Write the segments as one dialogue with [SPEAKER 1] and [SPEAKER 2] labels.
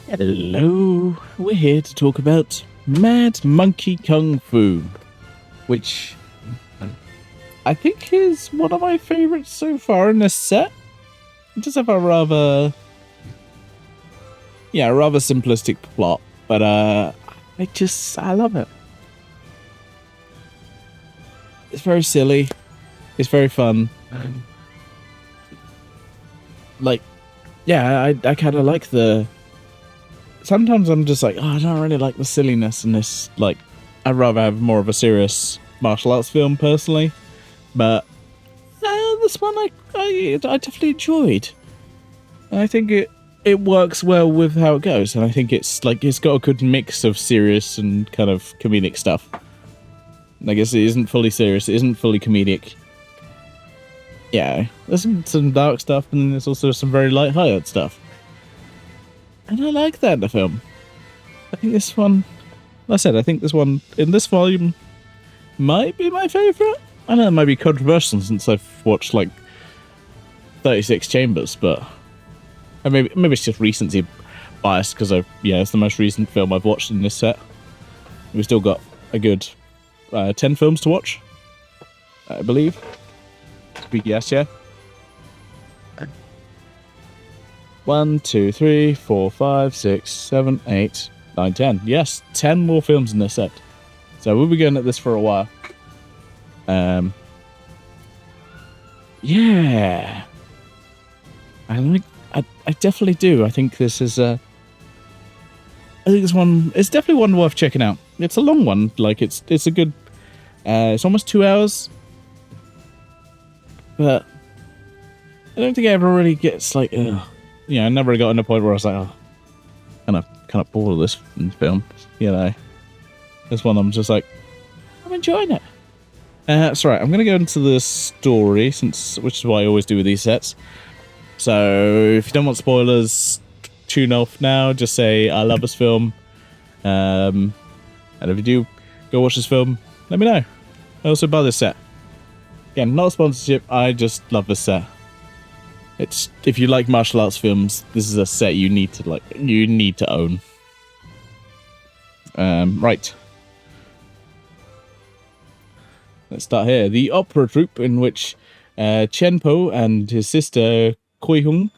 [SPEAKER 1] Hello, we're here to talk about Mad Monkey Kung Fu, which I think is one of my favorites so far in this set. It does have a rather simplistic plot, but I love it. It's very silly, it's very fun. I kind of like the... Sometimes I'm just like, I don't really like the silliness in this. Like, I'd rather have more of a serious martial arts film, personally. But this one I definitely enjoyed. And I think it works well with how it goes. And I think it's got a good mix of serious and kind of comedic stuff. I guess it isn't fully serious, it isn't fully comedic. Yeah, there's some dark stuff, and there's also some very light-hearted stuff. And I like that in the film. I think this one, like I said, I think this one in this volume might be my favourite. I know it might be controversial since I've watched like 36 Chambers, but maybe it's just recency bias because it's the most recent film I've watched in this set. We've still got a good 10 films to watch, I believe. Yes, yeah. 1, 2, 3, 4, 5, 6, 7, 8, 9, 10. Yes, 10 more films in this set. So we'll be going at this for a while. Yeah. I definitely do. I think this is I think this one is definitely one worth checking out. It's a long one. Like it's a good it's almost 2 hours. But I don't think it ever really gets like I never really got to the point where I was like, kind of bored of this film. This one I'm just like, I'm enjoying it. That's right. I'm gonna go into the story which is what I always do with these sets. So if you don't want spoilers, tune off now. Just say I love this film, and if you do go watch this film, let me know. I also buy this set. Again, not a sponsorship. I just love this set. It's if you like martial arts films, this is a set you need to own. Right. Let's start here. The opera troupe in which Chen Po and his sister Koi Hung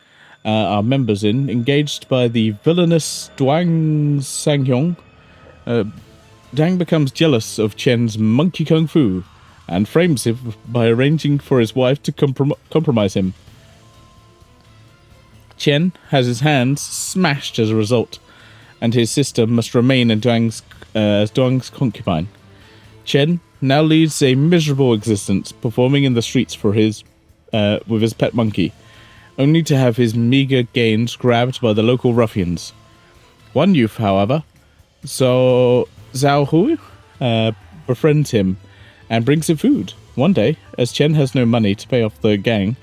[SPEAKER 1] are members engaged by the villainous Duang Sanghyong. Dang becomes jealous of Chen's monkey kung fu and frames him by arranging for his wife to compromise him. Chen has his hands smashed as a result, and his sister must remain in Duang's concubine. Chen now leads a miserable existence, performing in the streets for with his pet monkey, only to have his meager gains grabbed by the local ruffians. One youth, however, Zhao Hui, befriends him and brings him food. One day, as Chen has no money to pay off the gang,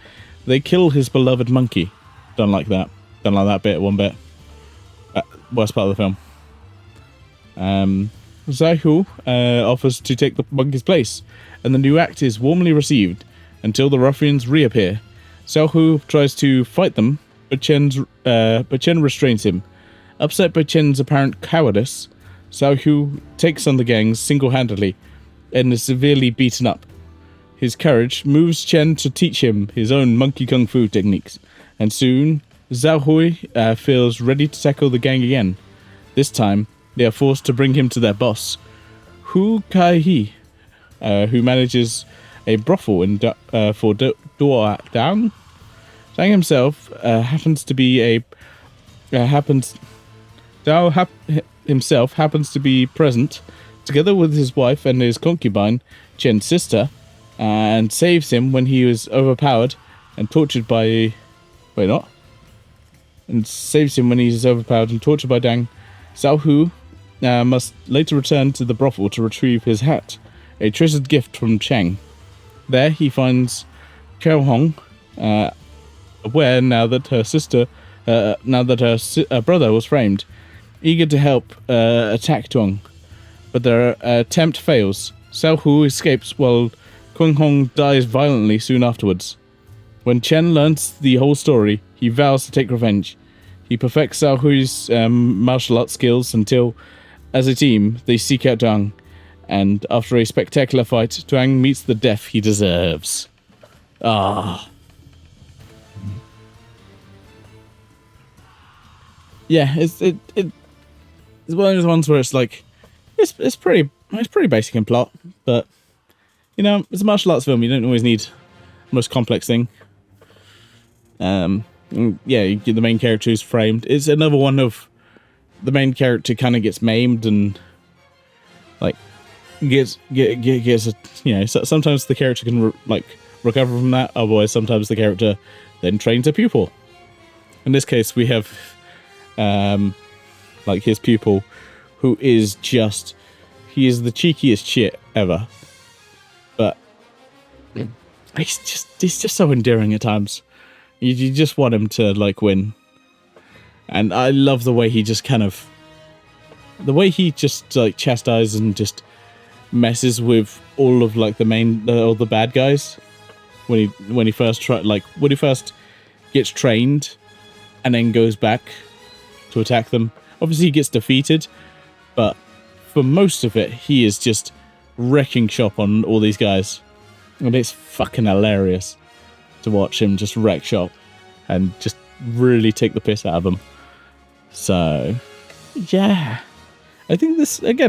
[SPEAKER 1] they kill his beloved monkey. Don't like that. Don't like that bit one bit. Worst part of the film. Zhao Hu offers to take the monkey's place, and the new act is warmly received until the ruffians reappear. Zhao Hu tries to fight them, but Chen restrains him. Upset by Chen's apparent cowardice, Zhao Hu takes on the gangs single-handedly and is severely beaten up. His courage moves Chen to teach him his own monkey kung fu techniques, and soon Zhao Hui feels ready to tackle the gang again. This time, they are forced to bring him to their boss, Hu Kai-hee, who manages a brothel for Dang. Dang himself happens to be present, together with his wife and his concubine, Chen's sister, and saves him when he was overpowered and tortured by... saves him when he's overpowered and tortured by Dang. Zhao Hu must later return to the brothel to retrieve his hat, a treasured gift from Chang. There he finds Qiao Hong, aware now that her brother was framed, eager to help attack Tuong. But their attempt fails. Zhao Hu escapes while Kung Hong dies violently soon afterwards. When Chen learns the whole story, he vows to take revenge. He perfects Xiao Hui's martial arts skills until, as a team, they seek out Zhang, and after a spectacular fight, Zhang meets the death he deserves. Ah. Yeah, it's one of those ones where it's like, it's pretty basic in plot, but you know, it's a martial arts film. You don't always need the most complex thing. Yeah, the main character is framed. It's another one of the main character kind of gets maimed and like gets a, you know. So sometimes the character can recover from that. Otherwise, sometimes the character then trains a pupil. In this case, we have like his pupil, who is he is the cheekiest shit ever, but he's just so endearing at times. You just want him to like win, and I love the way he just like chastises and just messes with all of like all the bad guys when he first gets trained and then goes back to attack them. Obviously he gets defeated, but for most of it he is just wrecking shop on all these guys, and it's fucking hilarious to watch him just wreck shop and just really take the piss out of them. So yeah, I think like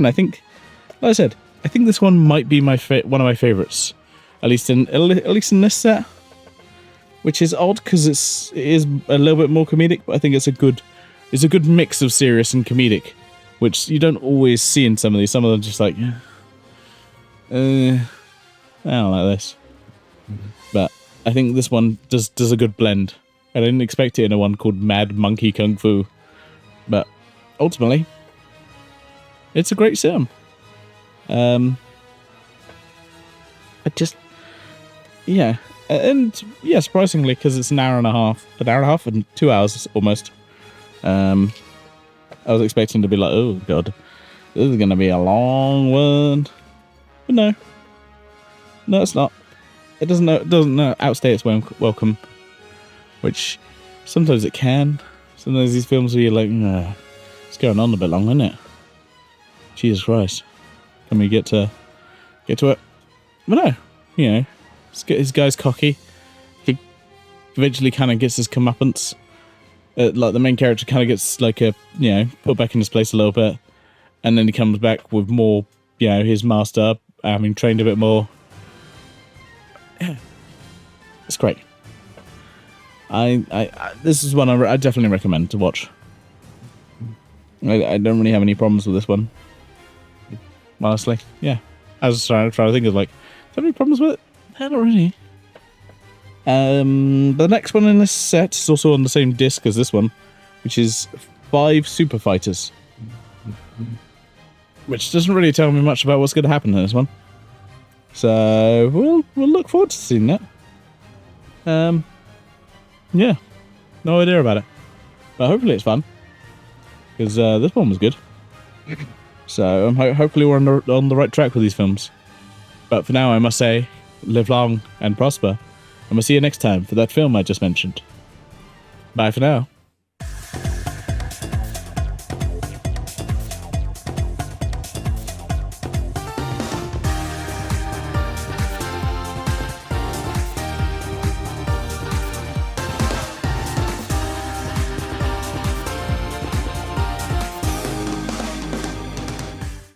[SPEAKER 1] I said, I think this one might be one of my favorites, at least in this set, which is odd because it is a little bit more comedic, but I think it's a good mix of serious and comedic, which you don't always see in some of these. Some of them just like, I don't like this. But I think this one does a good blend. I didn't expect it in a one called Mad Monkey Kung Fu, but ultimately, it's a great film. Surprisingly, because it's an hour and a half and 2 hours almost. I was expecting to be like, oh god, this is gonna be a long one, but no, it's not. It doesn't outstay its welcome, which sometimes it can. Sometimes these films where you're like, it's going on a bit long, isn't it? Jesus Christ, can we get to it? But no, you know, his guy's cocky. He eventually kind of gets his comeuppance. Like the main character kind of gets like put back in his place a little bit, and then he comes back with more, his master having trained a bit more. Yeah, it's great. This is one I definitely recommend to watch. I don't really have any problems with this one, honestly. Yeah, I was trying to think of like, do I have any problems with it? Not really. The next one in this set is also on the same disc as this one, which is 5 Super Fighters, which doesn't really tell me much about what's going to happen in this one. So we'll look forward to seeing that. Yeah, no idea about it, but hopefully it's fun because this one was good. So hopefully we're on the right track with these films. But for now, I must say, live long and prosper. And we'll see you next time for that film I just mentioned. Bye for now.